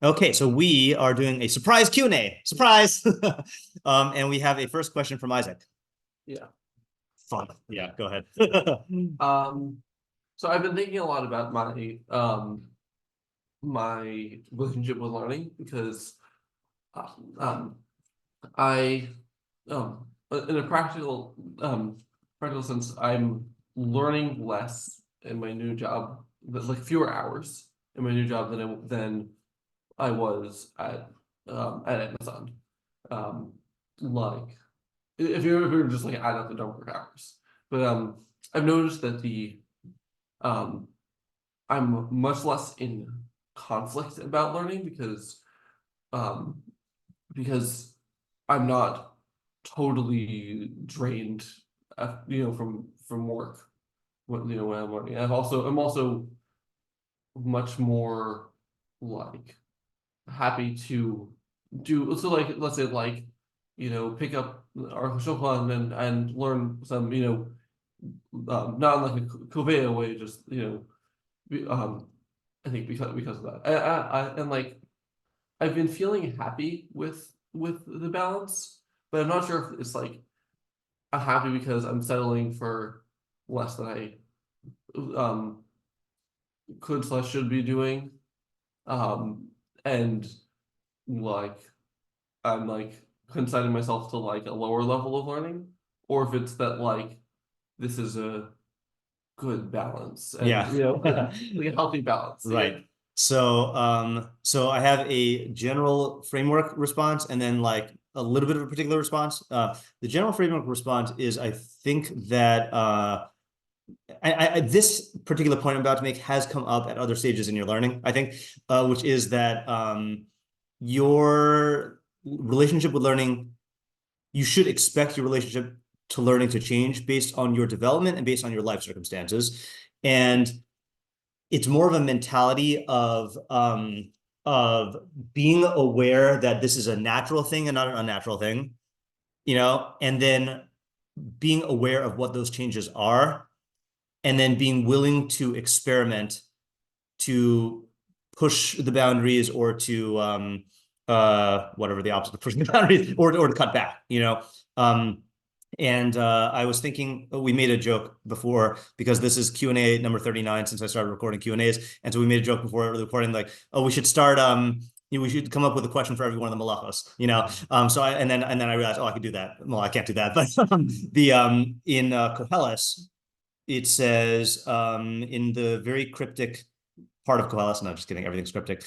Okay, so we are doing a surprise Q&A. Surprise! And we have a first question from Isaac. Yeah. Fun. Yeah, go ahead. So I've been thinking a lot about my relationship with learning because I in a practical sense, I'm learning less in my new job, like fewer hours in my new job than I was at Amazon. Like if you're just like add up the number of hours. But I've noticed that I'm much less in conflict about learning um because I'm not totally drained from work when I'm learning. I'm also much more like happy to do so, like let's say like pick up our Shulchan and learn some not like a Koveya way, just I think because of that and like I've been feeling happy with the balance, but I'm not sure if it's like I'm happy because I'm settling for less than I um could/should be doing, and like I'm like consigning myself to like a lower level of learning, or if it's that like this is a good balance and Yeah. like a healthy balance. Right. So I have a general framework response and then like a little bit of a particular response. The general framework response is I think that this particular point I'm about to make has come up at other stages in your learning, I think, which is that your relationship with learning, you should expect your relationship to learning to change based on your development and based on your life circumstances. And it's more of a mentality of being aware that this is a natural thing and not an unnatural thing, and then being aware of what those changes are, and then being willing to experiment, to push the boundaries, or to whatever the opposite of pushing the boundaries, or to cut back, and I was thinking, we made a joke before because this is Q&A number 39 since I started recording Q&As. And so we made a joke before the recording, like, oh, we should start, we should come up with a question for every one of the malachos, So and then I realized, oh, I could do that. Well, I can't do that, but in Koheles, it says in the very cryptic part of Koheles, no, just kidding, everything's cryptic.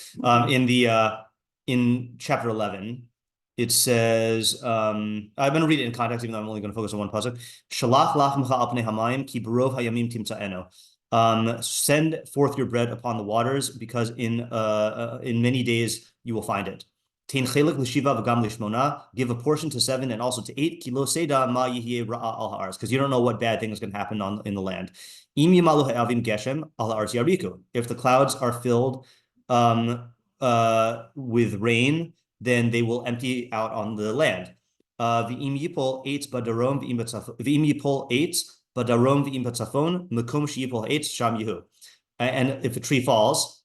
In chapter 11, it says, I'm going to read it in context, even though I'm only going to focus on one pasuk. Shalach lachmcha al pnei hamayim ki berov hayamim timtza'eno. Send forth your bread upon the waters, because in many days you will find it. Tein chelik l'shiva v'gam l'shmona. Give a portion to 7 and also to 8. Ki lo seda ma yihyeh ra'a al ha'aretz, because you don't know what bad thing is going to happen in the land. Im yimalu ha'avim geshem al ha'aretz yariku. If the clouds are filled with rain, then they will empty out on the land. V'im yipol eitz badarom v'im yipol eitz badarom v'im batzafon mekom sheyipol eitz sham yehu. And if a tree falls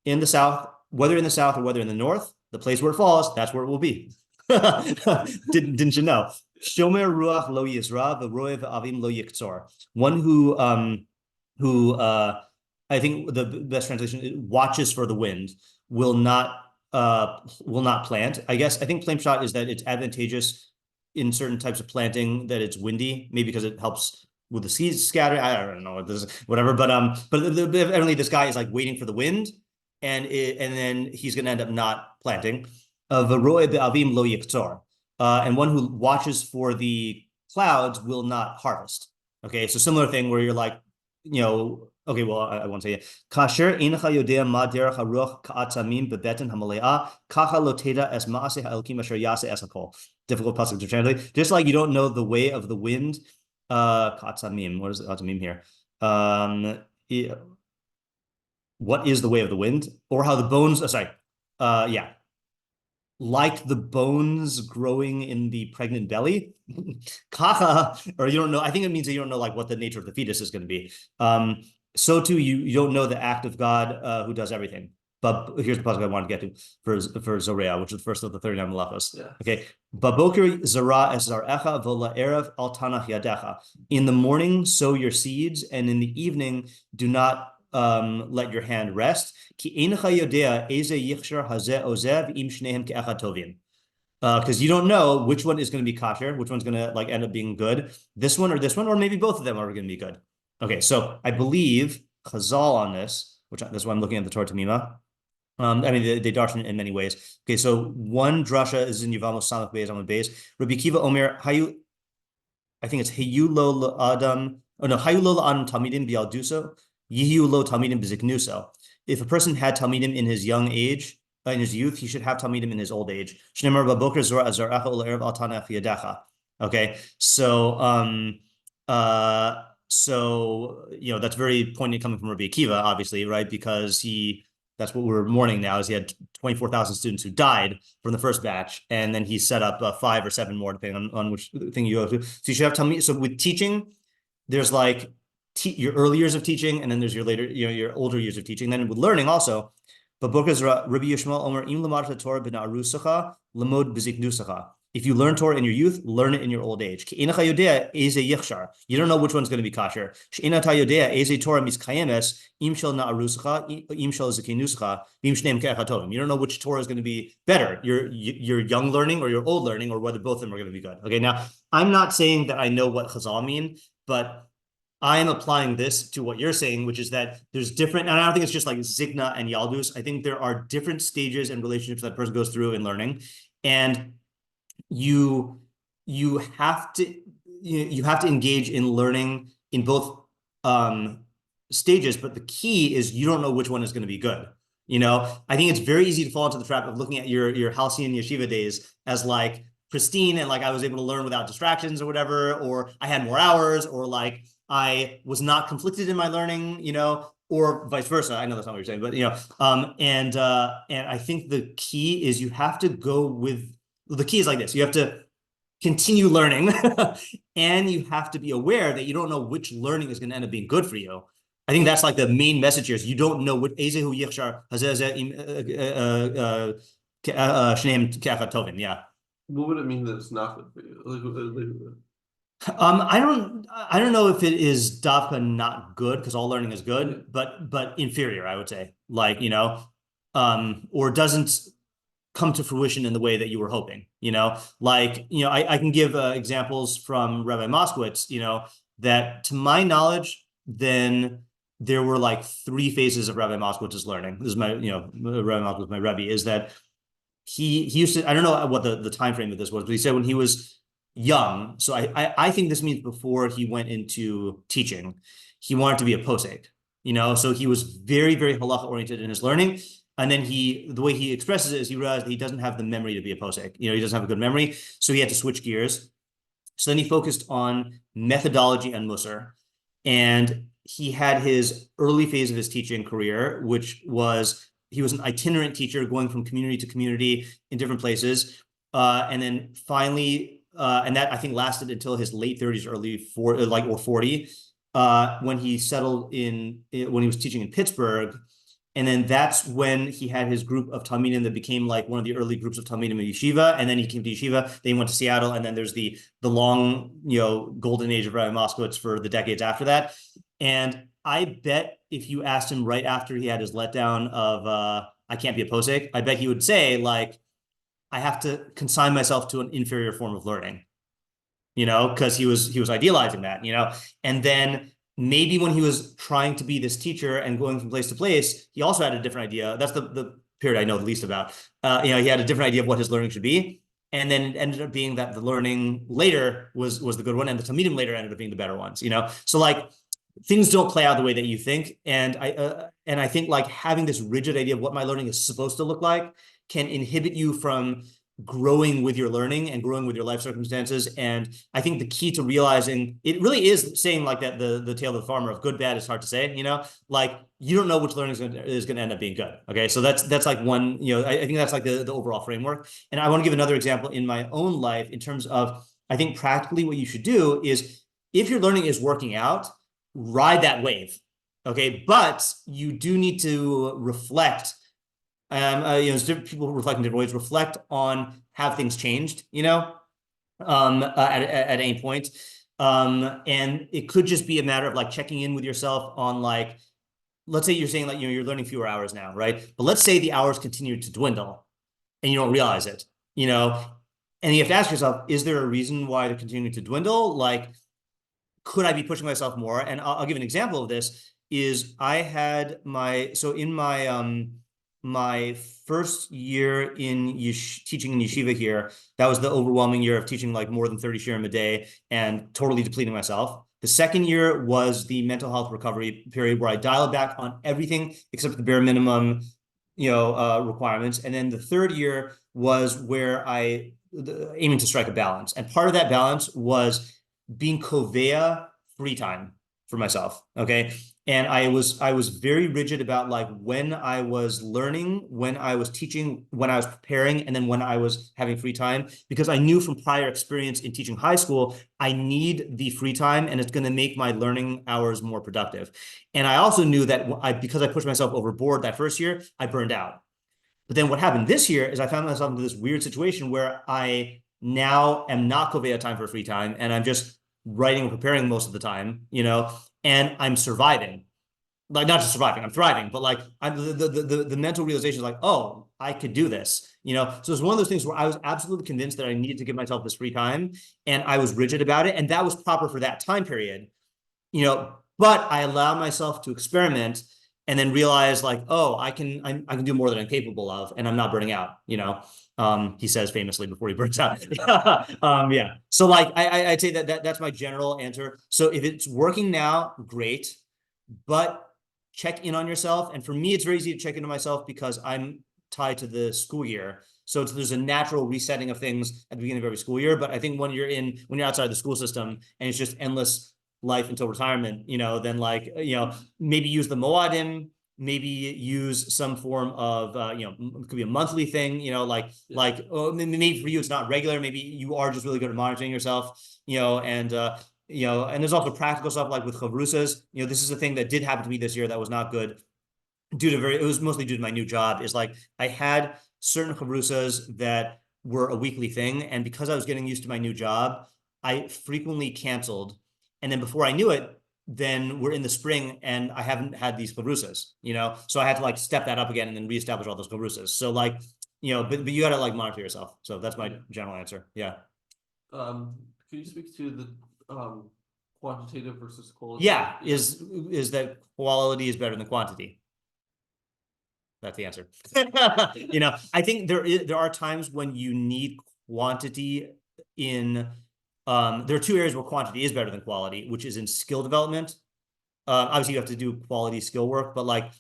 in the south, whether in the south or whether in the north, the place where it falls, that's where it will be. Didn't you know? Shomer ruach lo yizra v'roev avim lo yiktzor. One who I think the best translation, watches for the wind, will not plant. I think plain shot is that it's advantageous in certain types of planting that it's windy, maybe because it helps with the seeds scattering. I don't know what this is, whatever. But evidently this guy is like waiting for the wind, and then he's going to end up not planting. And one who watches for the clouds will not harvest. Okay, so similar thing where you're like, okay, well, I won't say it. Kasher incha yodea ma derech haruach ka'atamim bebeten hamalea kacha lo teda es ma'aseh ha'elkim asher yaseh es hakol. Difficult pasuk to translate. Just like you don't know the way of the wind, ka'atamim. What is atamim here? What is the way of the wind, or how the bones? Like the bones growing in the pregnant belly, kacha, or you don't know. I think it means that you don't know like what the nature of the fetus is going to be. So too, you don't know the act of God who does everything. but here's the pasuk I wanted to get to for Zorea, which is the first of the 39 malachos. Yeah. Okay. Baboker zara es zarecha v'la erev al tanach yadecha. In the morning, sow your seeds, and in the evening, do not let your hand rest. Ki eincha yodea eze yichshar hazeh ozeh v'im shnehem ke'echad tovim. Because you don't know which one is going to be kosher, which one's going to like end up being good, this one, or maybe both of them are going to be good. Okay, so I believe Chazal on this, that's why I'm looking at the Torah Tamima. I mean, they darshan in many ways. Okay, so one drasha is in Yevamot Samach Beis Amud Beis. Rabbi Kiva Omer Hayu, I think it's Hayu lo Adam. Oh no, Hayu lo Adam Talmidim bialduso, Yihu lo Talmidim biziknuso. If a person had Talmidim in his young age, in his youth, he should have Talmidim in his old age. Okay, so that's very poignant coming from Rabbi Akiva, obviously, right? Because that's what we're mourning now, is he had 24,000 students who died from the first batch, and then he set up 5 or 7 more, depending on which thing you go to. So you should have Talmidim. So with teaching, there's like your early years of teaching, and then there's your later, your older years of teaching. Then with learning also, but Rabbi Yishmael Omer im lamad Torah b'na'arusacha lamod b'ziknusacha. If you learn Torah in your youth, learn it in your old age. You don't know which one's going to be kosher. You don't know which Torah is going to be better, your young learning or your old learning, or whether both of them are going to be good. Okay, now I'm not saying that I know what Chazal mean, but I am applying this to what you're saying, which is that there's different, and I don't think it's just like Zikna and Yaldus. I think there are different stages and relationships that a person goes through in learning, and you have to engage in learning in both stages, but the key is you don't know which one is going to be good. I think it's very easy to fall into the trap of looking at your halcyon yeshiva days as like pristine, and like I was able to learn without distractions or whatever, or I had more hours, or like I was not conflicted in my learning, or vice versa. I know that's not what you're saying, but and I think the key is you have to go with, the key is like this: you have to continue learning, and you have to be aware that you don't know which learning is going to end up being good for you. I think that's like the main message here: is you don't know what Ezehu Yichshar Shneim Ke'echad Tovim. Yeah. What would it mean that it's not good for you? I don't know if it is dafka not good, because all learning is good, but inferior, I would say, like, or doesn't come to fruition in the way that you were hoping, I can give examples from Rabbi Moskowitz, that to my knowledge, then there were like 3 phases of Rabbi Moskowitz's learning. This is my, Rabbi Moskowitz, my Rebbe, is that he used to, I don't know what the time frame of this was, but he said when he was young, so I think this means before he went into teaching, he wanted to be a posek, so he was very, very halacha oriented in his learning. And then the way he expresses it is he realized he doesn't have the memory to be a posek. He doesn't have a good memory, so he had to switch gears. So then he focused on methodology and musar, and he had his early phase of his teaching career, which was he was an itinerant teacher going from community to community in different places, and then finally. And that I think lasted until his late 30s, early 40, when he settled when he was teaching in Pittsburgh. And then that's when he had his group of Talmidim that became like one of the early groups of Talmidim in Yeshiva. And then he came to Yeshiva, then he went to Seattle. And then there's the long, golden age of Rabbi Moskowitz for the decades after that. And I bet if you asked him right after he had his letdown of, I can't be a posek, I bet he would say like, I have to consign myself to an inferior form of learning, because he was idealizing that, and then maybe when he was trying to be this teacher and going from place to place, he also had a different idea. That's the period I know the least about. He had a different idea of what his learning should be, and then it ended up being that the learning later was the good one, and the Talmidim later ended up being the better ones. So like things don't play out the way that you think, and I think like having this rigid idea of what my learning is supposed to look like can inhibit you from growing with your learning and growing with your life circumstances. And I think the key to realizing it really is saying like that the tale of the farmer of good, bad is hard to say, like you don't know which learning is going to end up being good. Okay. So that's like one, I think that's like the overall framework. And I want to give another example in my own life in terms of, I think practically what you should do is if your learning is working out, ride that wave. Okay. But you do need to reflect People reflect in different ways. Reflect on have things changed, at any point. And it could just be a matter of like checking in with yourself on like, let's say you're saying like, you're learning fewer hours now, right? But let's say the hours continue to dwindle and you don't realize it, and you have to ask yourself, is there a reason why they're continuing to dwindle? Like, could I be pushing myself more? And I'll give an example of this is I had my first year in teaching in yeshiva here, that was the overwhelming year of teaching like more than 30 shiurim a day and totally depleting myself. The second year was the mental health recovery period where I dialed back on everything except the bare minimum, requirements. And then the third year was where aiming to strike a balance. And part of that balance was being kovea free time for myself. Okay. And I was very rigid about like when I was learning, when I was teaching, when I was preparing, and then when I was having free time, because I knew from prior experience in teaching high school, I need the free time and it's going to make my learning hours more productive. And I also knew that because I pushed myself overboard that first year, I burned out. But then what happened this year is I found myself into this weird situation where I now am not kovea time for free time and I'm just writing and preparing most of the time, and I'm surviving. Like not just surviving, I'm thriving, but like the mental realization is like, oh, I could do this, So it's one of those things where I was absolutely convinced that I needed to give myself this free time, and I was rigid about it, and that was proper for that time period, But I allowed myself to experiment, and then realize like, oh, I can do more than I'm capable of, and I'm not burning out, he says famously before he burns out. Yeah. So like I'd say that's my general answer. So if it's working now, great, but check in on yourself. And for me, it's very easy to check into myself because I'm tied to the school year. So there's a natural resetting of things at the beginning of every school year. But I think when you're outside the school system and it's just endless life until retirement, then like, maybe use the moadim, maybe use some form of, it could be a monthly thing, maybe for you, it's not regular. Maybe you are just really good at monitoring yourself, and there's also practical stuff like with chavrusas. This is a thing that did happen to me this year that was not good it was mostly due to my new job, is like I had certain chavrusas that were a weekly thing. And because I was getting used to my new job, I frequently canceled. And then before I knew it, then we're in the spring and I haven't had these chavrusas, so I had to like step that up again and then reestablish all those chavrusas. So like, but you got to like monitor yourself. So that's my general answer. Yeah. Could you speak to the quantitative versus quality? Yeah, is that quality is better than quantity? That's the answer. I think there are times when you need quantity in. There are two areas where quantity is better than quality, which is in skill development. Obviously, you have to do quality skill work, but like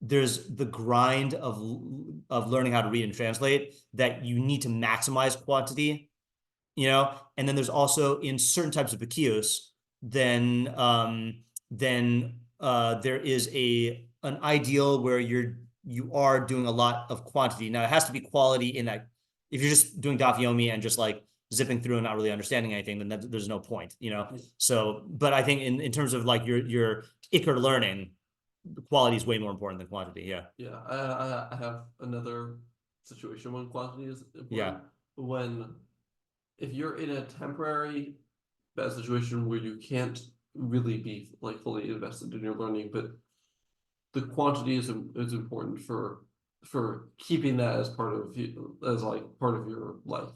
there's the grind of learning how to read and translate that you need to maximize quantity. And then there's also in certain types of bakios, then there is an ideal where you are doing a lot of quantity. Now it has to be quality in that if you're just doing daf yomi and just like zipping through and not really understanding anything, then there's no point, So, but I think in terms of like your ikar learning, quality is way more important than quantity. Yeah. Yeah. I have another situation when quantity is important. Yeah. If you're in a temporary bad situation where you can't really be like fully invested in your learning, but the quantity is important for keeping that as part of your life.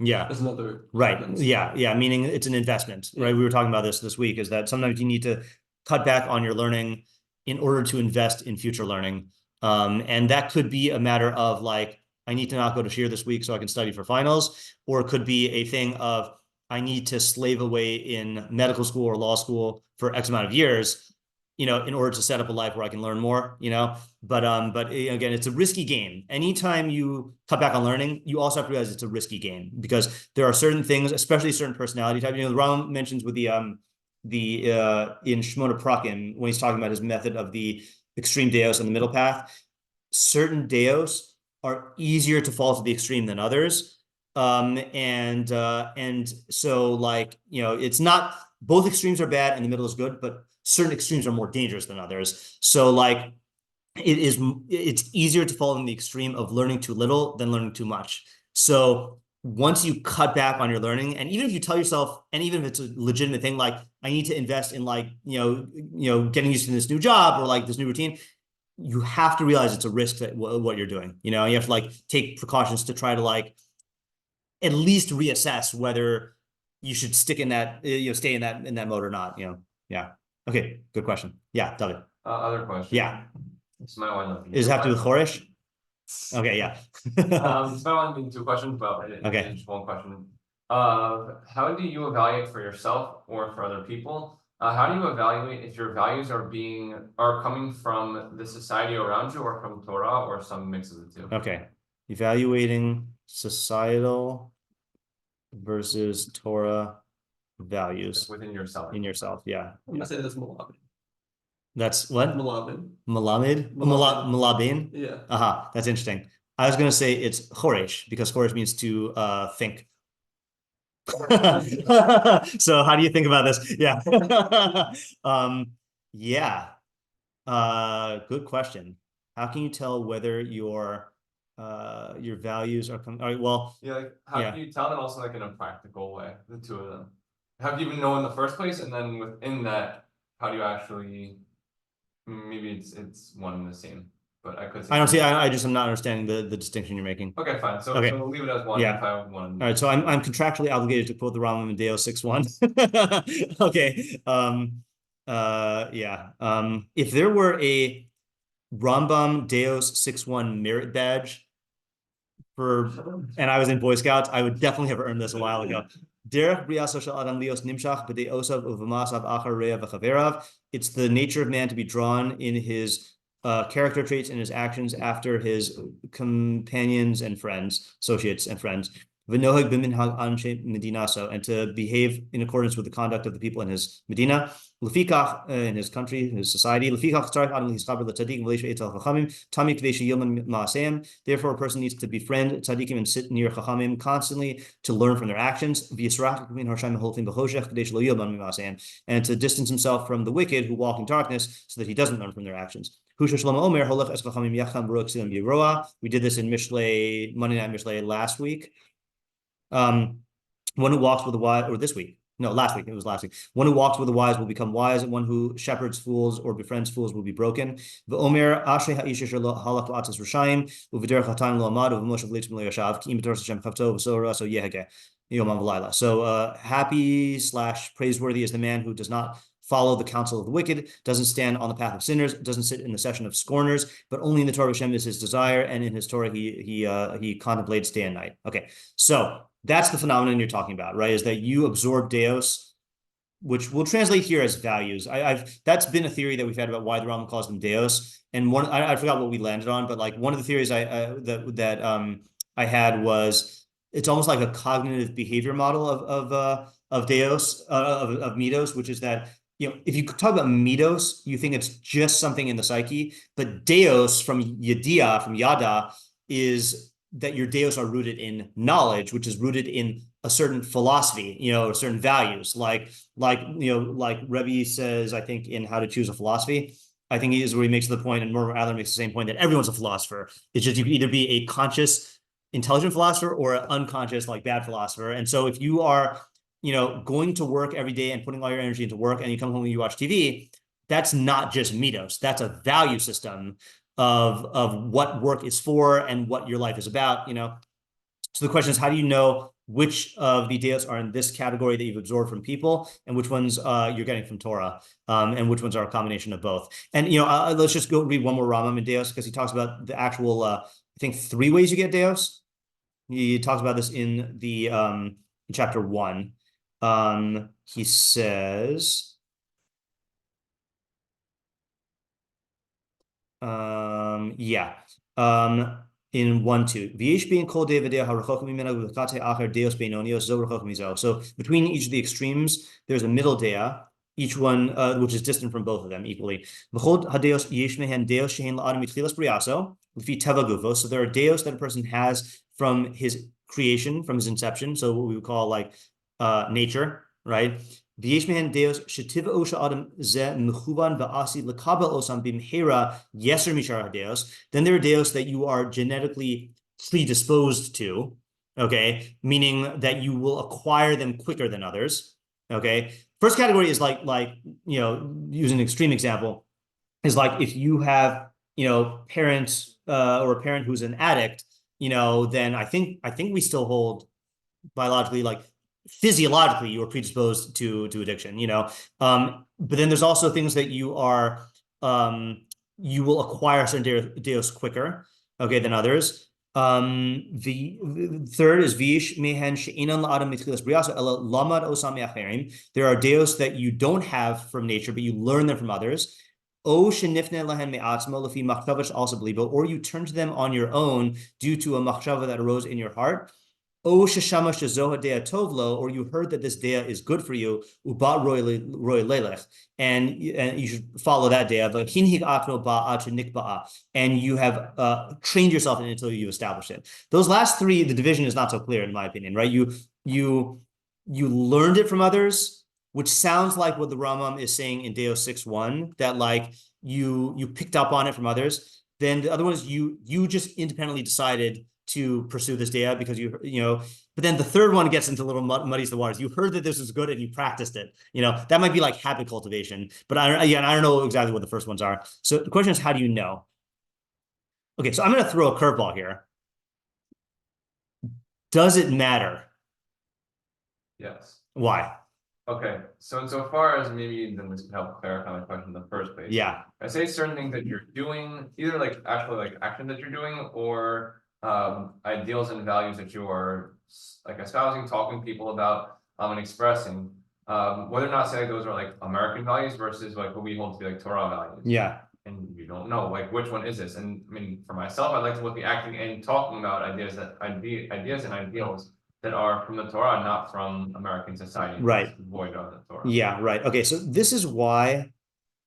Yeah. As another right. Yeah. Meaning it's an investment, right? We were talking about this week, is that sometimes you need to cut back on your learning in order to invest in future learning. And that could be a matter of like, I need to not go to shiur this week so I can study for finals, or it could be a thing of I need to slave away in medical school or law school for X amount of years, in order to set up a life where I can learn more, but again, it's a risky game. Anytime you cut back on learning, you also have to realize it's a risky game because there are certain things, especially certain personality types. The Rambam mentions with in Shmona Prakim, when he's talking about his method of the extreme deos and the middle path, certain deos are easier to fall to the extreme than others. And so like, it's not, both extremes are bad and the middle is good, but certain extremes are more dangerous than others. So like, it's easier to fall in the extreme of learning too little than learning too much. So once you cut back on your learning, and even if you tell yourself, and even if it's a legitimate thing, like I need to invest in like, getting used to this new job or like this new routine, you have to realize it's a risk that what you're doing. You have to like take precautions to try to like at least reassess whether you should stick in that, stay in that mode or not. Yeah. Okay, good question. Yeah, David. Other question. Yeah. This might want to Does it have to do with Chorish? Okay, yeah. This might want to be two questions, but Okay. just one question. How do you evaluate for yourself or for other people? How do you evaluate if your values are coming from the society around you or from Torah or some mix of the two? Okay. Evaluating societal versus Torah values Within yourself. in yourself. Yeah. I'm gonna say this Malabin. That's what? Malamid. Malamid? Malabin. Malabin? Yeah. That's interesting. I was gonna say it's Choresh because Choresh means to think. So how do you think about this? Yeah. Yeah. Good question. How can you tell whether your values are coming? All right, well, Yeah, like how do you tell them also like in a practical way, the two of them? How do you even know in the first place? And then within that, how do you actually maybe it's one and the same, but I could say I just am not understanding the distinction you're making. okay, fine. So Okay. so leave it as one Yeah. if I have one. All right, so I'm contractually obligated to quote the Rambam in Deo 6:1. Okay. Yeah. If there were a Rambam Deos 6:1 merit badge and I was in Boy Scouts, I would definitely have earned this a while ago. It's the nature of man to be drawn in his character traits and his actions after his companions and friends, associates and friends. And to behave in accordance with the conduct of the people in his Medina, in his country, in his society. Therefore, a person needs to befriend tzaddikim and sit near chachamim constantly to learn from their actions, and to distance himself from the wicked who walk in darkness so that he doesn't learn from their actions. We did this in Monday Night Mishlei last week. One who walks with the wise, or this week. No, last week. It was last week. One who walks with the wise will become wise, and one who shepherds fools or befriends fools will be broken. So happy / praiseworthy is the man who does not follow the counsel of the wicked, doesn't stand on the path of sinners, doesn't sit in the session of scorners, but only in the Torah of Hashem is his desire, and in his Torah he contemplates day and night. Okay, so that's the phenomenon you're talking about, right? Is that you absorb Deos, which we'll translate here as values. That's been a theory that we've had about why the Rambam calls them Deos, and I forgot what we landed on, but like one of the theories I had was it's almost like a cognitive behavior model of Deos of Midos, which is that if you talk about Midos, you think it's just something in the psyche, but Deos from Yada is that your Deos are rooted in knowledge, which is rooted in a certain philosophy, certain values, like Rebbe says, I think in How to Choose a Philosophy, I think he is where he makes the point, and Murmur Adler makes the same point, that everyone's a philosopher. It's just you can either be a conscious, intelligent philosopher or an unconscious, like bad philosopher. And so if you are going to work every day and putting all your energy into work, and you come home and you watch TV, that's not just Midos. That's a value system of what work is for and what your life is about. So the question is, how do you know which of the Deos are in this category that you've absorbed from people, and which ones you're getting from Torah, and which ones are a combination of both? And let's just go read one more Rambam in Deos, because he talks about the actual I think 3 ways you get Deos. He talks about this in the in chapter 1. He says, in 1:2. So between each of the extremes, there's a middle dea, each one which is distant from both of them equally. So there are deos that a person has from his creation, from his inception, so what we would call like nature, right? ויש מהן דעות שטבעו של אדם זה מכוון ועשי לקבל אותם במהרה יסר משאר הדעות. Then there are deos that you are genetically predisposed to, okay, meaning that you will acquire them quicker than others, okay. First category is like you know, use an extreme example, is like if you have, you know, parents or a parent who's an addict, you know, then I think we still hold biologically, like physiologically, you are predisposed to addiction, you know. But then there's also things that you are you will acquire certain deos quicker, okay, than others. The third is vish mehen she'inan la'adam mitchilas briasa ela lamad osam me'acherim. There are deos that you don't have from nature, but you learn them from others. O shenifne lahen me'atzmo lefi machshava also believe, or you turn to them on your own due to a machshava that arose in your heart. O sheshama shezoha dea tovlo, or you heard that this dea is good for you, ubat roy lelech, and you should follow that dea. But hinhig akno ba'a nikba'a, and you have trained yourself in it until you establish it. Those last three, the division is not so clear in my opinion, right? You learned it from others, which sounds like what the Rambam is saying in Deo 6:1, that like you picked up on it from others. Then the other one is you just independently decided to pursue this dea because you know, but then the third one gets into a little muddies the waters. You heard that this was good and you practiced it. You know, that might be like habit cultivation, but I don't know exactly what the first ones are. So the question is, how do you know? Okay, so I'm going to throw a curveball here. Does it matter? Yes. Why? Okay, so insofar as maybe then this can help clarify my question in the first place. Yeah. I say certain things that you're doing, either like actually like actions that you're doing, or ideals and values that you are like espousing, talking to people about, and expressing, whether or not say like those are like American values versus like what we hold to be like Torah values. Yeah. And you don't know like which one is this. And I mean, for myself, I like to be acting and talking about ideas and ideals that are from the Torah, not from American society. Right. Void of the Torah. Yeah, right. Okay, so this is why,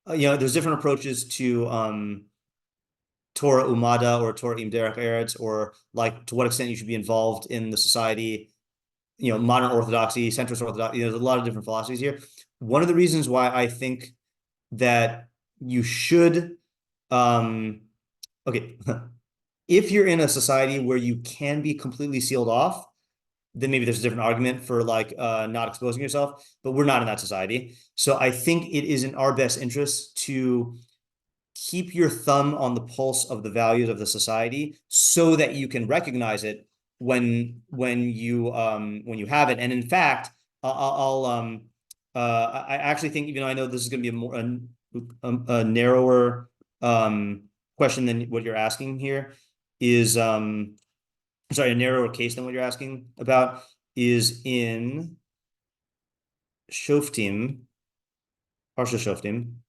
you know, there's different approaches to Torah Umada or Torah Im Derech Eretz, or like to what extent you should be involved in the society, you know, modern orthodoxy, centrist orthodoxy. You know, there's a lot of different philosophies here. One of the reasons why I think that you should, okay, if you're in a society where you can be completely sealed off, then maybe there's a different argument for like not exposing yourself, but we're not in that society. So I think it is in our best interest to keep your thumb on the pulse of the values of the society so that you can recognize it when you have it. And in fact, I actually think, even though I know this is going to be a narrower question than what you're asking here, is sorry, a narrower case than what you're asking about, is in Shoftim, Parsha Shoftim,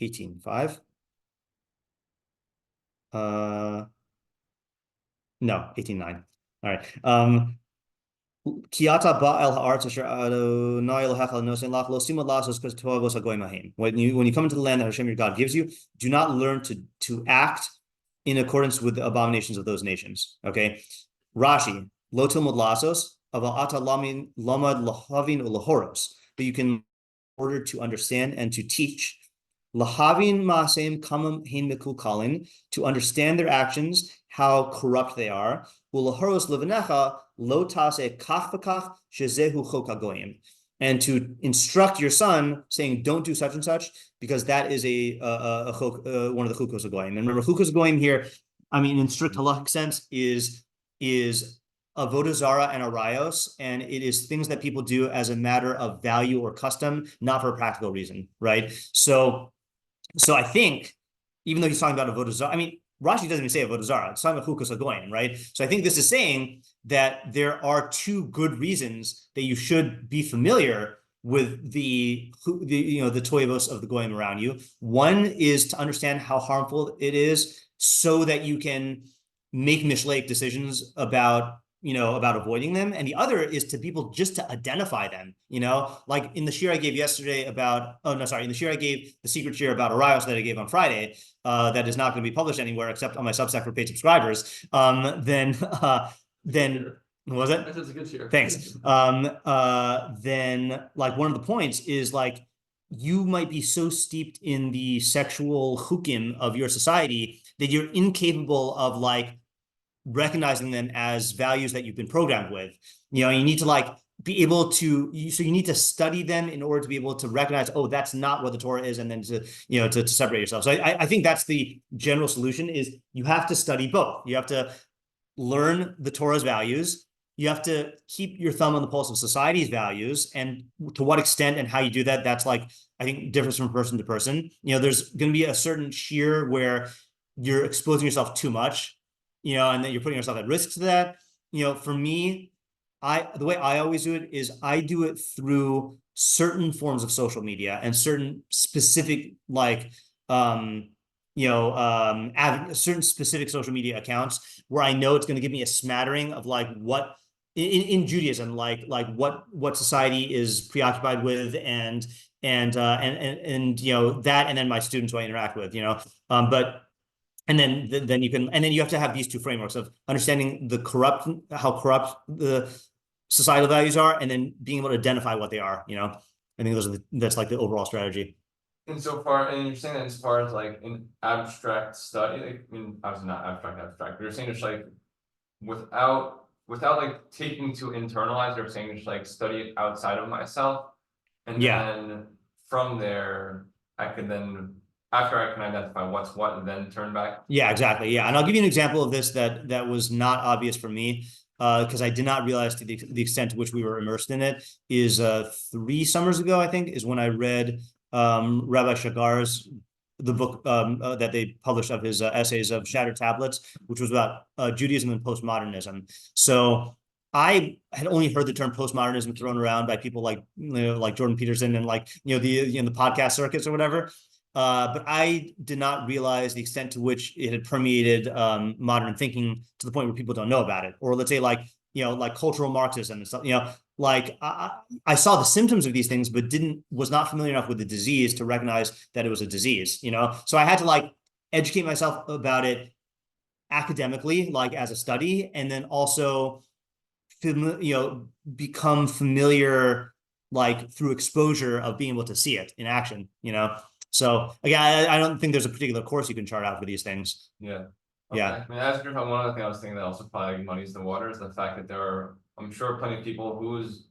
18:5. No, 18:9. All right. Kiata ba el ha'aretz asher Adonai Elohecha nosen lach lo simod lasos because toavos hagoyim hahem. When you come into the land that Hashem your God gives you, do not learn to act in accordance with the abominations of those nations. Okay. Rashi, lo tilmod lasos aval ata lamad lahavin ulahoros. But you can, in order to understand and to teach, lahavin ma'aseim kamam hein mekulkalin, to understand their actions, how corrupt they are. Ulahoros levanecha lo tase kach v'kach shezehu chok hagoyim, and to instruct your son, saying, don't do such and such, because that is one of the chukos hagoyim. And remember, chukos hagoyim here, I mean, in strict halachic sense, is avodah zara and arayos, and it is things that people do as a matter of value or custom, not for a practical reason, right? So I think, even though he's talking about avodah zara, I mean, Rashi doesn't even say avodah zara; it's talking about chukos hagoyim, right? So I think this is saying that there are two good reasons that you should be familiar with the toivos of the goyim around you. One is to understand how harmful it is, so that you can make mishlake decisions about about avoiding them. And the other is to people just to identify them, like in the shir I gave yesterday about, in the shir I gave, the secret shir about Arios that I gave on Friday, that is not going to be published anywhere except on my Substack for paid subscribers. Then was it? That's a good shir. Thanks. Then like one of the points is like, you might be so steeped in the sexual chukim of your society that you're incapable of like recognizing them as values that you've been programmed with. You need to like be able to, so you need to study them in order to be able to recognize, oh, that's not what the Torah is, and then to separate yourself. So I think that's the general solution, is you have to study both. You have to learn the Torah's values. You have to keep your thumb on the pulse of society's values, and to what extent and how you do that, that's like, I think, differs from person to person. There's going to be a certain sheer where you're exposing yourself too much, and then you're putting yourself at risk to that. For me, the way I always do it is I do it through certain forms of social media and certain specific certain specific social media accounts where I know it's going to give me a smattering of like what in Judaism, like what society is preoccupied with, and that, and then my students who I interact with, and then you have to have these two frameworks of understanding how corrupt the societal values are, and then being able to identify what they are. I think that's like the overall strategy. And you're saying that as far as like an abstract study, obviously not abstract, but you're saying just like without like taking to internalize, you're saying just like study it outside of myself, and then from there I could then, after I can identify what's what, and then turn back. Yeah, exactly. Yeah, and I'll give you an example of this that was not obvious for me, because I did not realize to the extent to which we were immersed in it. Is 3 summers ago, I think, is when I read Rabbi Shagar's the book that they published of his essays of Shattered Tablets, which was about Judaism and postmodernism. So I had only heard the term postmodernism thrown around by people like like Jordan Peterson and like the podcast circuits or whatever. But I did not realize the extent to which it had permeated modern thinking to the point where people don't know about it. Or let's say like cultural Marxism and stuff. Like I saw the symptoms of these things, but was not familiar enough with the disease to recognize that it was a disease. So I had to like educate myself about it academically, like as a study, and then also become familiar like through exposure of being able to see it in action. So again, I don't think there's a particular course you can chart out for these things. Yeah. Okay. Yeah. I mean, as you're talking, one other thing I was thinking that also probably muddies the water is the fact that there are, I'm sure, plenty of people whose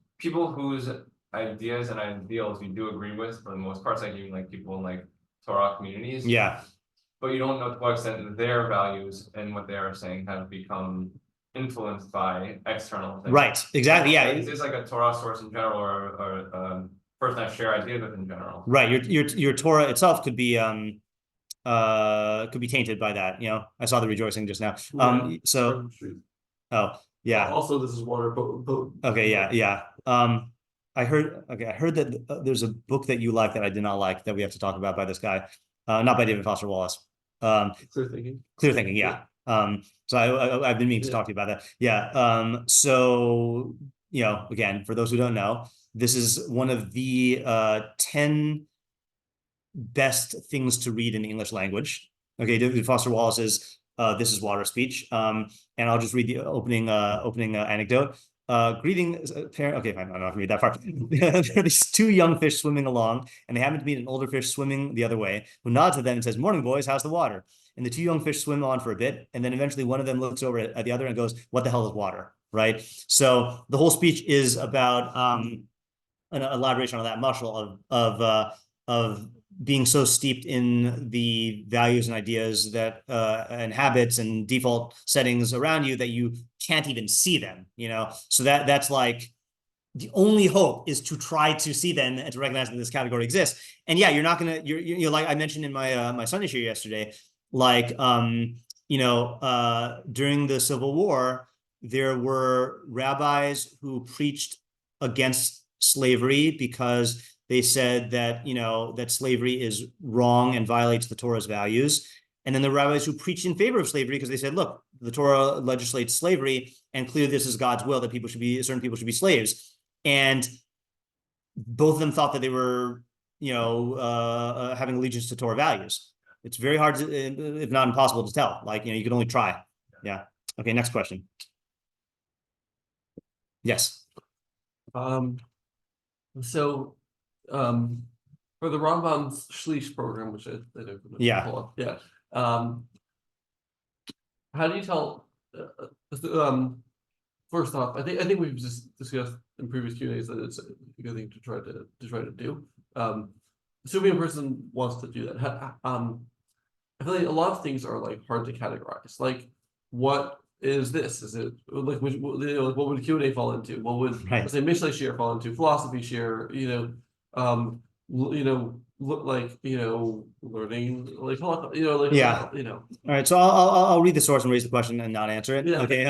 ideas and ideals you do agree with for the most part, like even like people in like Torah communities. Yeah. But you don't know to what extent their values and what they are saying have become influenced by external things. Right. Exactly. Yeah. It's like a Torah source in general, or person I share ideas with in general. Right. Your Torah itself could be tainted by that. I saw the rejoicing just now. So yeah. Also, this is water, but okay. Yeah. I heard that there's a book that you like that I did not like, that we have to talk about, by this guy, not by David Foster Wallace. Clear Thinking. Yeah. So I've been meaning to talk to you about that. Yeah. So again, for those who don't know, this is one of the 10 best things to read in the English language. Okay, David Foster Wallace's "This Is Water" speech, and I'll just read the opening anecdote. Greetings, parent. Okay, fine. I'm not gonna read that part. There are these 2 young fish swimming along, and they happen to meet an older fish swimming the other way, who nods at them and says, "Morning, boys. How's the water?" And the 2 young fish swim on for a bit, and then eventually one of them looks over at the other and goes, "What the hell is water?" Right. So the whole speech is about an elaboration on that mashal of being so steeped in the values and ideas that and habits and default settings around you that you can't even see them, so that's like the only hope is to try to see them and to recognize that this category exists. And yeah, you're not gonna, you're like I mentioned in my my Sunday share yesterday, like during the Civil War, there were rabbis who preached against slavery because they said that, that slavery is wrong and violates the Torah's values. And then the rabbis who preached in favor of slavery because they said, look, the Torah legislates slavery, and clearly this is God's will that certain people should be slaves. And both of them thought that they were, having allegiance to Torah values. It's very hard to, if not impossible, to tell. Like, you can only try. Yeah. Okay, next question. Yes. So, for the Rambam's Shlish program, which I don't pull up. Yeah. How do you tell? First off, I think we've just discussed in previous Q&As that it's a good thing to try to do. Assuming a person wants to do that, I feel like a lot of things are like hard to categorize. Like, what is this? Is it like what would Q&A fall into? What would let's say Mishle share fall into? Philosophy share, look like learning like All right, so I'll read the source and raise the question and not answer it. Yeah. Okay,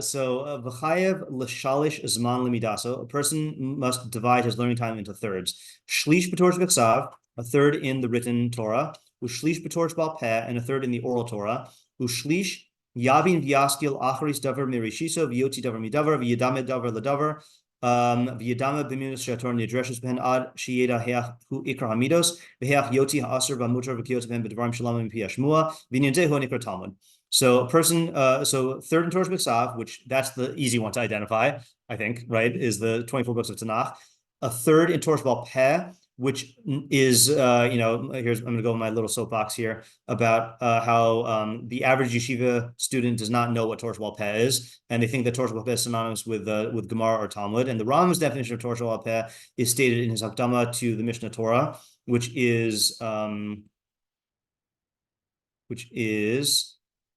so v'chayev l'shalish zman limidaso. A person must divide his learning time into thirds. Shlish b'torah b'ksav, a third in the written Torah. Ushlish b'torah b'al peh, and a third in the oral Torah. Ushlish yavin v'yaskil acharis davar mirishiso v'yoti davar midavar v'yadame davar l'davar. V'yadama b'minus she'ator nidreshes b'hen ad she'yeda heach hu ikra hamidos v'heach yoti ha'aser b'mutar v'kiyot b'hen b'dvarim shalom v'pi hashmua v'nyanzehu nikra Talmud. So a person, so third in Torah B'Ksav, which that's the easy one to identify, I think, right, is the 24 books of Tanakh. A third in Torah B'al Peh, which is, I'm going to go in my little soapbox here about how the average yeshiva student does not know what Torah B'al Peh is, and they think that Torah B'al Peh is synonymous with Gemara or Talmud. And the Rambam's definition of Torah B'al Peh is stated in his Hakdama to the Mishnah Torah, which is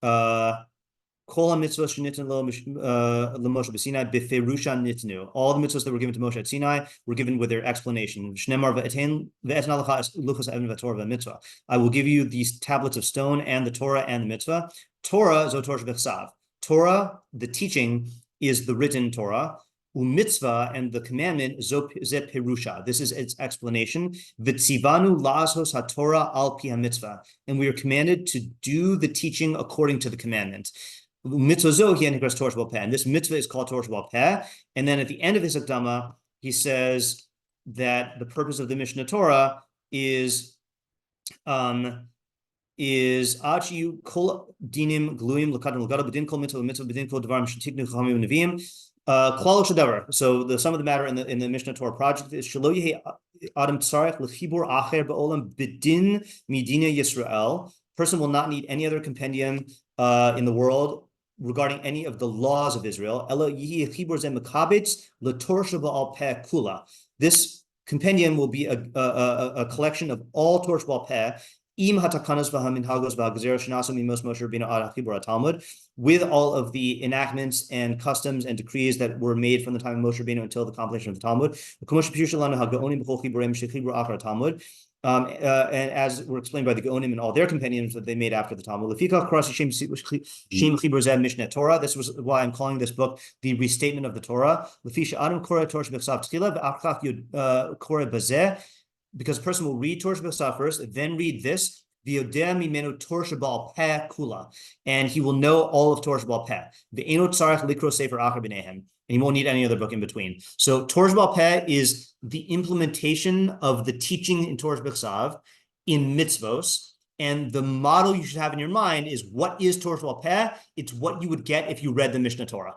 Kol mitzvot shenitin lo Moshe b'Sinai b'ferusha nitnu. All the mitzvahs that were given to Moshe at Sinai were given with their explanation. Shnemar ve'etin halacha luchos ha'evin v'torah v'mitzvah. I will give you these tablets of stone and the Torah and the mitzvah. Torah zo Torah b'chsav. Torah, the teaching, is the written Torah. Mitzvah, and the commandment, zet perusha. This is its explanation. V'tzivanu la'azos haTorah al pi mitzvah, and we are commanded to do the teaching according to the commandment. Mitzvah zo hi nikras Torah B'al Peh, and this mitzvah is called Torah B'al Peh. And then at the end of his Hakdama, he says that the purpose of the Mishnah Torah is achiyu kol dinim gluim l'kadam l'gada b'din kol mitzvah b'din kol dvarim shetiknu chachamim neviim. So the sum of the matter in the Mishnah Torah project is Shelo yehi adam tzarech l'chibur acher ba'olam b'din midina Yisrael. Person will not need any other compendium in the world regarding any of the laws of Israel. Elo yehi chibur zeh mekabetz l'torah sheba'al peh kula. This compendium will be a collection of all Torah sheba'al peh. With all of the enactments and customs and decrees that were made from the time of Moshe Rabbeinu until the compilation of the Talmud. And as were explained by the Gaonim and all their compendiums that they made after the Talmud. This was why I'm calling this book the Restatement of the Torah. Because a person will read Torah B'Ksav first, then read this, and he will know all of Torah B'Al Peh. And he won't need any other book in between. So Torah B'Al Peh is the implementation of the teaching in Torah B'Ksav in mitzvos, and the model you should have in your mind is what is Torah B'Al Peh? It's what you would get if you read the Mishnah Torah.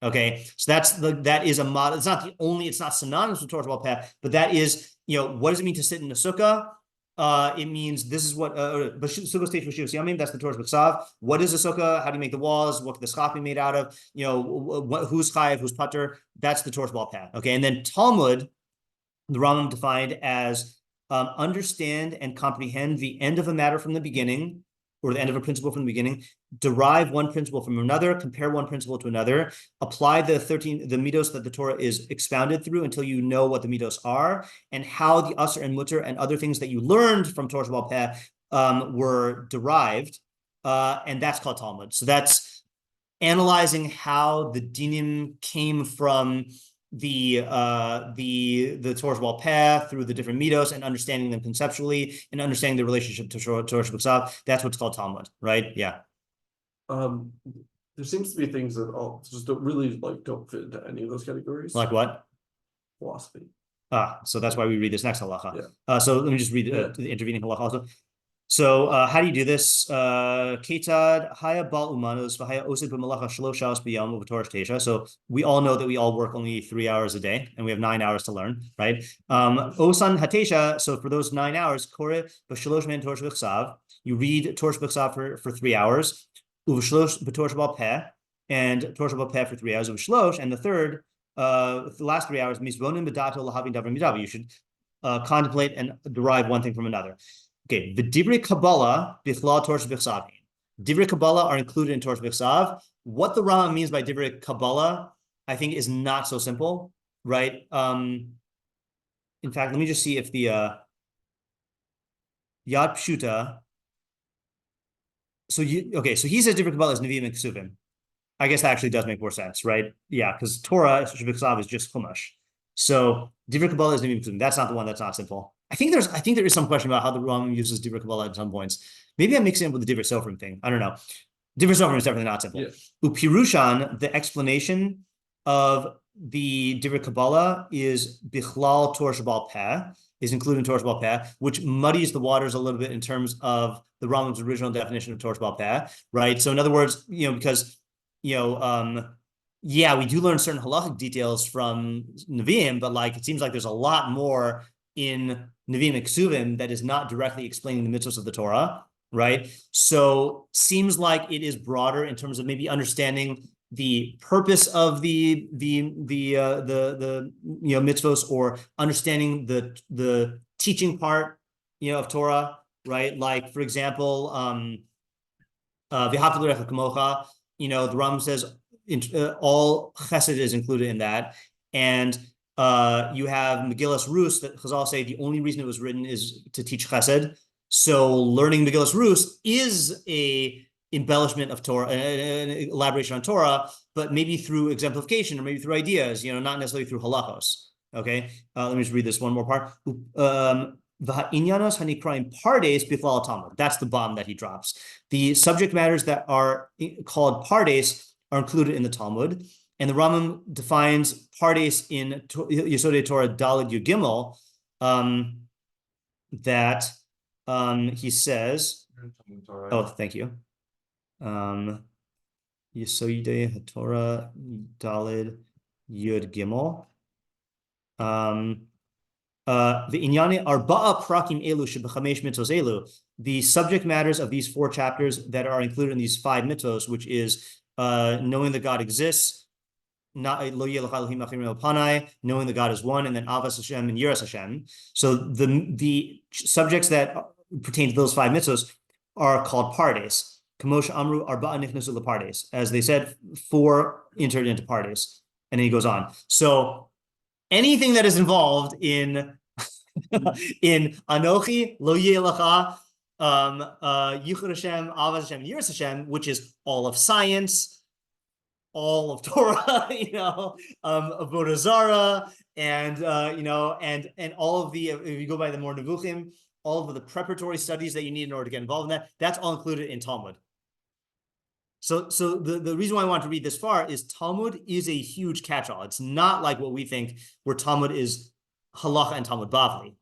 Okay, so that is a model. It's not synonymous with Torah B'Al Peh, but that is, what does it mean to sit in a sukkah? It means this is what that's the Torah B'Ksav. What is a sukkah? How do you make the walls? What can the schach be made out of? Who's chayiv, who's patur? That's the Torah B'Al Peh. Okay, and then Talmud, the Rambam defined as understand and comprehend the end of a matter from the beginning, or the end of a principle from the beginning, derive one principle from another, compare one principle to another, apply the midos that the Torah is expounded through until you know what the midos are, and how the aser and mutter and other things that you learned from Torah B'Al Peh were derived, and that's called Talmud. So that's analyzing how the dinim came from the Torah B'Al Peh through the different midos and understanding them conceptually and understanding the relationship to Torah B'Ksav. That's what's called Talmud, right? Yeah. There seems to be things that just don't really don't fit into any of those categories. Like what? Philosophy. So that's why we read this next halacha. Yeah. So let me just read the intervening halacha also. So how do you do this? Ketad haya bal umanus v'haya osed b'malacha shalosh shas b'yom u'v'torah teisha. So we all know that we all work only 3 hours a day, and we have 9 hours to learn, right? Osan hatesha. So for those 9 hours, kore b'shalosh men torah b'chsav. You read Torah b'chsav for 3 hours. Uv'shalosh b'torah b'al peh, and Torah b'al peh for 3 hours. Uv'shalosh, and the last 3 hours misbonim b'dato lahavin davrim midav. You should contemplate and derive one thing from another. Okay, the Divrei Kabbalah, Bichlal Torah B'chsav. Divrei Kabbalah are included in Torah B'chsav. What the Rambam means by Divrei Kabbalah, I think, is not so simple, right? In fact, let me just see if the Yad Pshuta. So he says Divrei Kabbalah is Nevi'im and Ksuvim. I guess that actually does make more sense, right? Yeah, because Torah B'chsav is just Chumash. So Divrei Kabbalah is Nevi'im and Ksuvim. That's not the one that's not simple. I think there is some question about how the Rambam uses Divrei Kabbalah at some points. Maybe I'm mixing it with the Divrei Sofrim thing. I don't know. Divrei Sofrim is definitely not simple. Upirushan, the explanation of the Divrei Kabbalah is Bichlal Torah B'al Peh, is included in Torah B'al Peh, which muddies the waters a little bit in terms of the Rambam's original definition of Torah B'al Peh, right? So in other words, because yeah, we do learn certain halachic details from Nevi'im, but it seems like there's a lot more in Nevi'im and Ksuvim that is not directly explaining the mitzvahs of the Torah, right? So seems like it is broader in terms of maybe understanding the purpose of the mitzvahs, or understanding the teaching part of Torah, right? Like for example, V'ahavta l'recha kamocha, the Rambam says all chesed is included in that, and you have Megillas Rus that Chazal say the only reason it was written is to teach chesed. So learning Megillas Rus is a embellishment of Torah, an elaboration on Torah, but maybe through exemplification or maybe through ideas, not necessarily through halachos. Okay, let me just read this one more part. That's the bomb that he drops. The subject matters that are called pardes are included in the Talmud. And the Rambam defines pardes in Yesodei Torah Daled Yud Gimel, that he says, thank you. Yesodei Torah Daled Yud Gimel. The inyane arba'a prakim elu shebechamesh mitzvos elu. The subject matters of these 4 chapters that are included in these 5 mitzvos, which is knowing that God exists, knowing that God is one, and then Avas Hashem and Yiras Hashem. So the subjects that pertain to those 5 mitzvos are called pardes. Kamosh Amru Arba'a Nichnasu Lepardes. As they said, 4 entered into pardes. And then he goes on. So anything that is involved in Anochi, Lo Yelecha, Yichud Hashem, Avas Hashem, and Yiras Hashem, which is all of science, all of Torah, Avodah Zarah, and and all of the, if you go by the more Nevuchim, all of the preparatory studies that you need in order to get involved in that, that's all included in Talmud. So the reason why I want to read this far is Talmud is a huge catch-all. It's not like what we think, where Talmud is halacha and Talmud Bavli,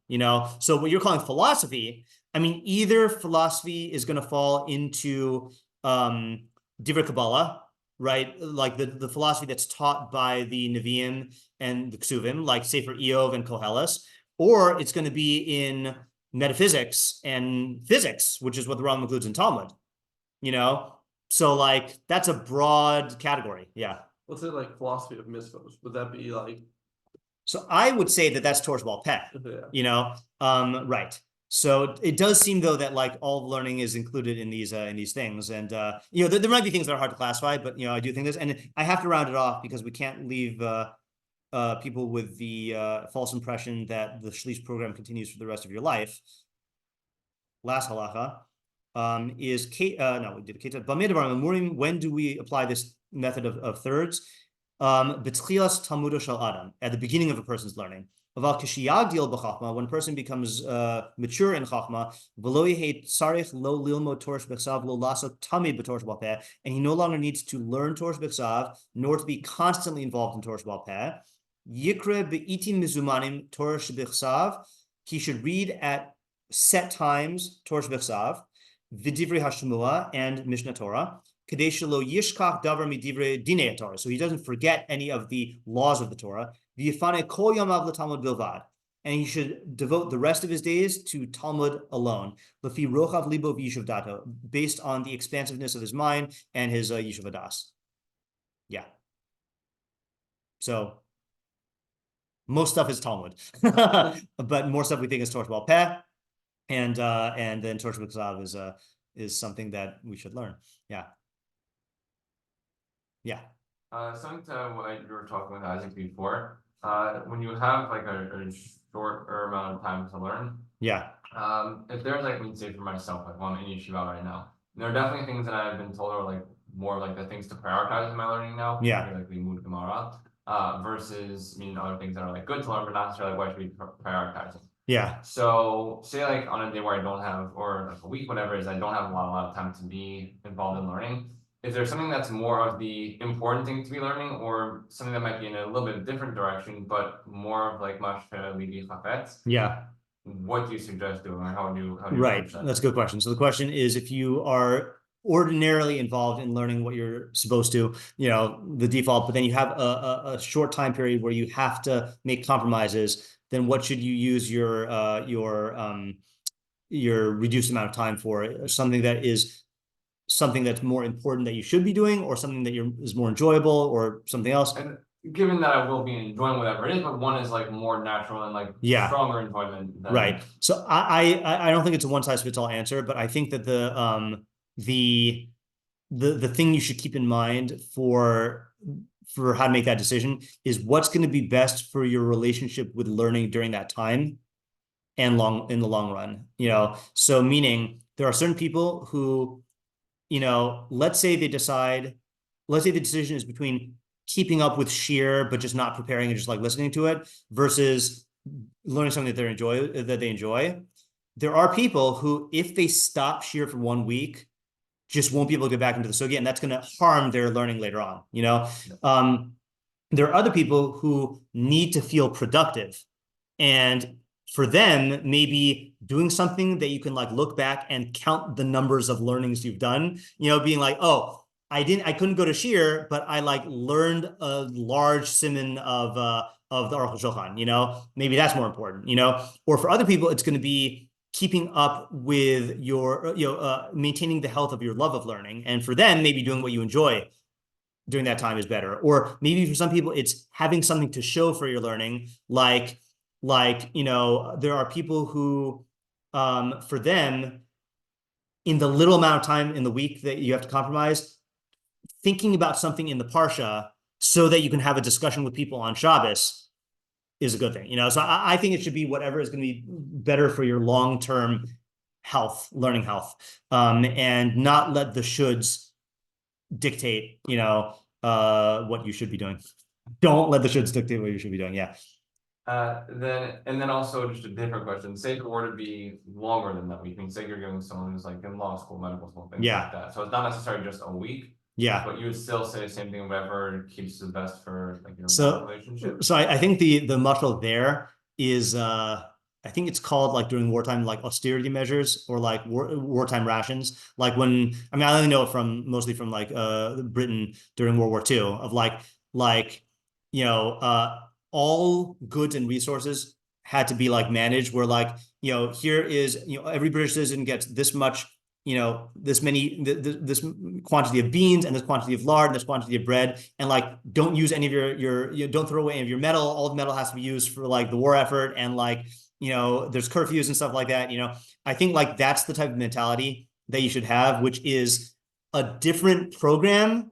So what you're calling philosophy, either philosophy is going to fall into Divrei Kabbalah, right? Like the philosophy that's taught by the Nevi'im and the Ksuvim, like Sefer Eov and Koheles, or it's going to be in metaphysics and physics, which is what the Rambam includes in Talmud, So that's a broad category. Yeah. Let's say philosophy of mitzvos. Would that be So I would say that that's Torah B'al Peh, right. So it does seem though that all learning is included in these things, and there might be things that are hard to classify, but I do think this, and I have to round it off because we can't leave people with the false impression that the Shlish program continues for the rest of your life. Last halacha is we did Ketad. When do we apply this method of thirds? B'tchilas Talmudo shel Adam, at the beginning of a person's learning. When a person becomes mature in chachma, and he no longer needs to learn Torah b'chsav, nor to be constantly involved in Torah sheba'al peh. Yikra be'itim mizumanim Torah b'chsav. He should read at set times Torah b'chsav, v'divrei hashmua and Mishnah Torah. So he doesn't forget any of the laws of the Torah. And he should devote the rest of his days to Talmud alone, based on the expansiveness of his mind and his yishuv hadas. Yeah. So most stuff is Talmud, but more stuff we think is Torah sheba'al peh, and then Torah b'chsav is something that we should learn. Yeah. Yeah. Something to what you were talking with Isaac before, when you have like a shorter amount of time to learn. Yeah. If there's like, let's say for myself, like I'm in yeshiva right now, there are definitely things that I've been told are like more like the things to prioritize in my learning now. Yeah. Like the Limud Gemara, versus other things that are like good to learn, but not necessarily what I should be prioritizing. Yeah. So say like on a day where I don't have, or like a week, whatever it is, I don't have a lot of time to be involved in learning. Is there something that's more of the important thing to be learning, or something that might be in a little bit different direction, but more of like mashpeh libi chafetz? Yeah. What do you suggest doing? How do you right? That's a good question. So the question is, if you are ordinarily involved in learning what you're supposed to, the default, but then you have a short time period where you have to make compromises, then what should you use your reduced amount of time for? Something that's more important that you should be doing, or something that is more enjoyable, or something else. And given that I will be enjoying whatever it is, but one is like more natural and like stronger enjoyment than... Right. So I don't think it's a one size fits all answer, but I think that the thing you should keep in mind for how to make that decision is what's going to be best for your relationship with learning during that time and in the long run. So meaning there are certain people who, let's say the decision is between keeping up with shiur but just not preparing and just like listening to it versus learning something that they enjoy. There are people who, if they stop shiur for 1 week, just won't be able to get back into the sugya, and that's going to harm their learning later on. There are other people who need to feel productive, and for them, maybe doing something that you can like look back and count the numbers of learnings you've done, being like, oh, I couldn't go to shiur, but I like learned a large siman of the Aruch HaShulchan, maybe that's more important, or for other people, it's going to be keeping up with your, maintaining the health of your love of learning. And for them, maybe doing what you enjoy during that time is better. Or maybe for some people, it's having something to show for your learning, like, there are people who, for them, in the little amount of time in the week that you have to compromise, thinking about something in the parsha so that you can have a discussion with people on Shabbos is a good thing. So I think it should be whatever is going to be better for your long-term health, learning health, and not let the shoulds dictate, what you should be doing. Don't let the shoulds dictate what you should be doing. Yeah. Then also just a different question. Say if it were to be longer than that week, say you're giving someone who's like in law school, medical school, things like that. So it's not necessarily just a week. Yeah. But you would still say the same thing, whatever keeps the best for like your relationship. So I think the mashal there is I think it's called like during wartime, like austerity measures or like wartime rations. Like when, I only know it mostly from like Britain during World War II of all goods and resources had to be like managed where like, here is, every British citizen gets this much, this quantity of beans and this quantity of lard and this quantity of bread, and like, don't use any of your don't throw away any of your metal. All the metal has to be used for like the war effort. And like, there's curfews and stuff like that. I think like that's the type of mentality that you should have, which is a different program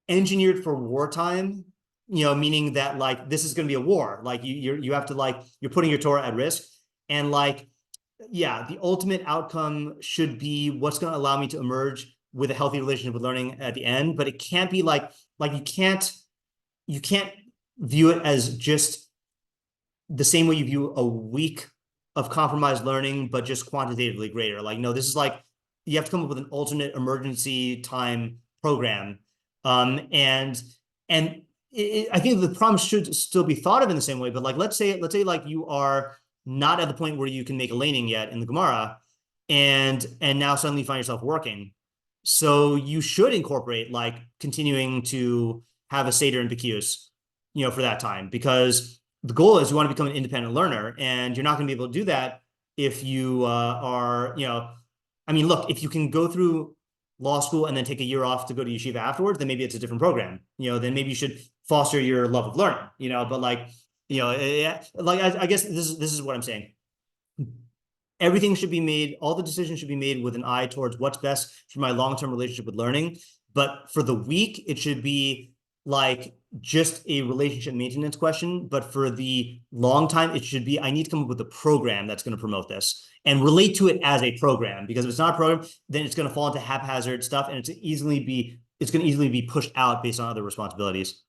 engineered for wartime, meaning that like, this is going to be a war. Like you have to like, you're putting your Torah at risk, and like, yeah, the ultimate outcome should be what's going to allow me to emerge with a healthy relationship with learning at the end. But it can't be like you can't view it as just the same way you view a week of compromised learning, but just quantitatively greater. Like, no, this is like, you have to come up with an alternate emergency time program. I think the problem should still be thought of in the same way, but like, let's say like you are not at the point where you can make a laning yet in the Gemara, and now suddenly you find yourself working. So you should incorporate like continuing to have a Seder and Bekius, for that time, because the goal is you want to become an independent learner, and you're not going to be able to do that if you are, look, if you can go through law school and then take a year off to go to yeshiva afterwards, then maybe it's a different program. Then maybe you should foster your love of learning. But like, I guess this is what I'm saying. Everything should be made, all the decisions should be made with an eye towards what's best for my long-term relationship with learning. But for the week, it should be like just a relationship maintenance question. But for the long time, it should be, I need to come up with a program that's going to promote this and relate to it as a program. Because if it's not a program, then it's going to fall into haphazard stuff, and it's going to easily be pushed out based on other responsibilities.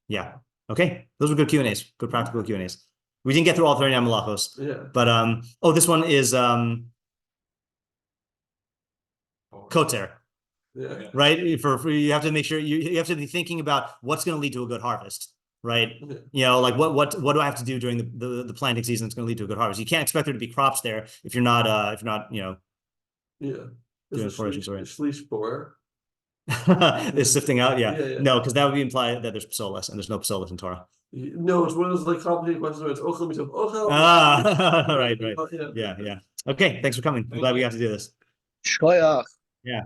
Yeah. Okay. Those were good Q&As, good practical Q&As. We didn't get through all 39 malachos. Yeah. But this one is koter. Yeah. Right? For you have to make sure you have to be thinking about what's going to lead to a good harvest, right? Like what do I have to do during the planting season that's going to lead to a good harvest? You can't expect there to be crops there if you're not Yeah. doing foraging. Shlish borer. Is sifting out, Yeah. No, because that would imply that there's psolas, and there's no psolas in Torah. No, it's one of those like complicated questions where it's ochel mitov ochel. Right. Yeah. Okay, thanks for coming. I'm glad we got to do this. Shkoyach. Yeah.